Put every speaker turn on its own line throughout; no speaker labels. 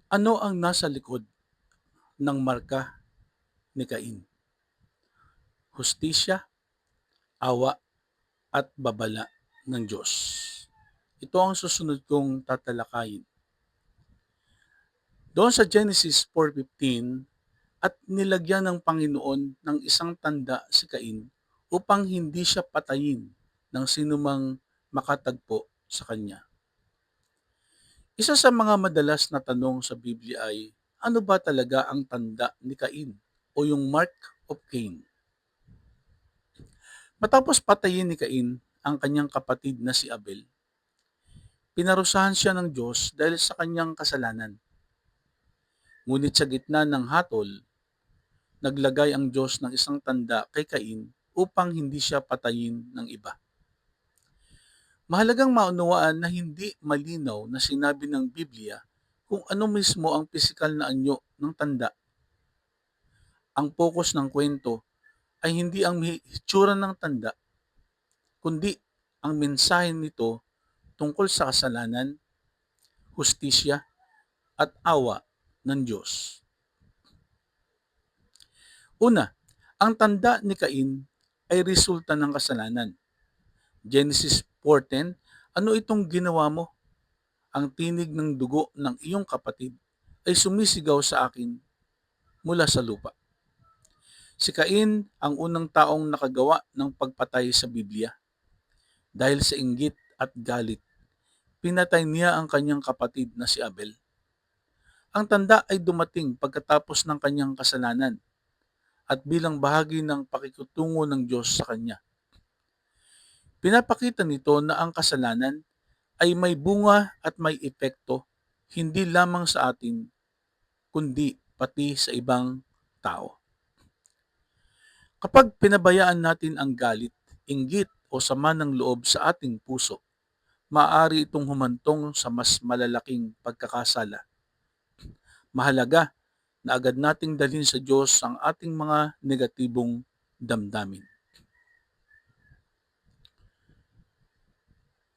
Ano ang nasa likod ng marka ni Cain? Hustisya, awa, at babala ng Diyos. Ito ang susunod kong tatalakayin. Doon sa Genesis 4:15, at nilagyan ng Panginoon ng isang tanda si Cain upang hindi siya patayin ng sinumang makatagpo sa kanya. Isa sa mga madalas na tanong sa Biblia ay, ano ba talaga ang tanda ni Cain o yung Mark of Cain? Matapos patayin ni Cain ang kanyang kapatid na si Abel, pinarusahan siya ng Diyos dahil sa kanyang kasalanan. Ngunit sa gitna ng hatol, naglagay ang Diyos ng isang tanda kay Cain upang hindi siya patayin ng iba. Mahalagang maunawaan na hindi malinaw na sinabi ng Biblia kung ano mismo ang pisikal na anyo ng tanda. Ang focus ng kwento ay hindi ang hitsura ng tanda, kundi ang mensahe nito tungkol sa kasalanan, hustisya, at awa ng Diyos. Una, ang tanda ni Cain ay resulta ng kasalanan. Genesis 4:10, ano itong ginawa mo? Ang tinig ng dugo ng iyong kapatid ay sumisigaw sa akin mula sa lupa. Si Cain ang unang taong nakagawa ng pagpatay sa Biblia. Dahil sa inggit at galit, pinatay niya ang kanyang kapatid na si Abel. Ang tanda ay dumating pagkatapos ng kanyang kasalanan at bilang bahagi ng pakikitungo ng Diyos sa kanya. Pinapakita nito na ang kasalanan ay may bunga at may epekto hindi lamang sa atin, kundi pati sa ibang tao. Kapag pinabayaan natin ang galit, inggit o sama ng loob sa ating puso, maaari itong humantong sa mas malalaking pagkakasala. Mahalaga na agad nating dalhin sa Diyos ang ating mga negatibong damdamin.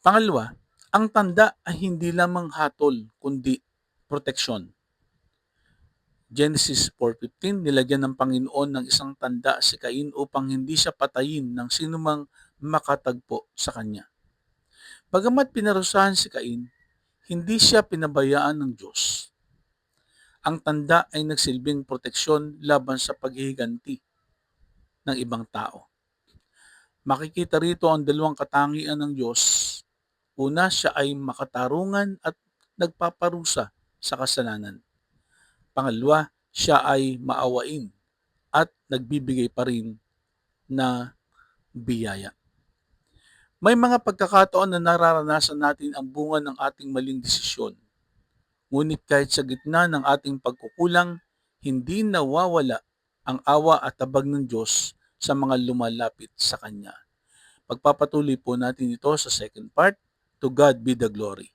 Pangalawa, ang tanda ay hindi lamang hatol kundi proteksyon. Genesis 4:15, nilagyan ng Panginoon ng isang tanda si Cain upang hindi siya patayin ng sinumang makatagpo sa kanya. Bagamat pinarusahan si Cain, hindi siya pinabayaan ng Diyos. Ang tanda ay nagsilbing proteksyon laban sa paghihiganti ng ibang tao. Makikita rito ang dalawang katangian ng Diyos. Una, siya ay makatarungan at nagpaparusa sa kasalanan. Pangalawa, siya ay maawain at nagbibigay pa rin na biyaya. May mga pagkakataon na nararanasan natin ang bunga ng ating maling desisyon. Ngunit kahit sa gitna ng ating pagkukulang, hindi nawawala ang awa at tabag ng Diyos sa mga lumalapit sa Kanya. Pagpapatuloy po natin ito sa second part. To God be the glory.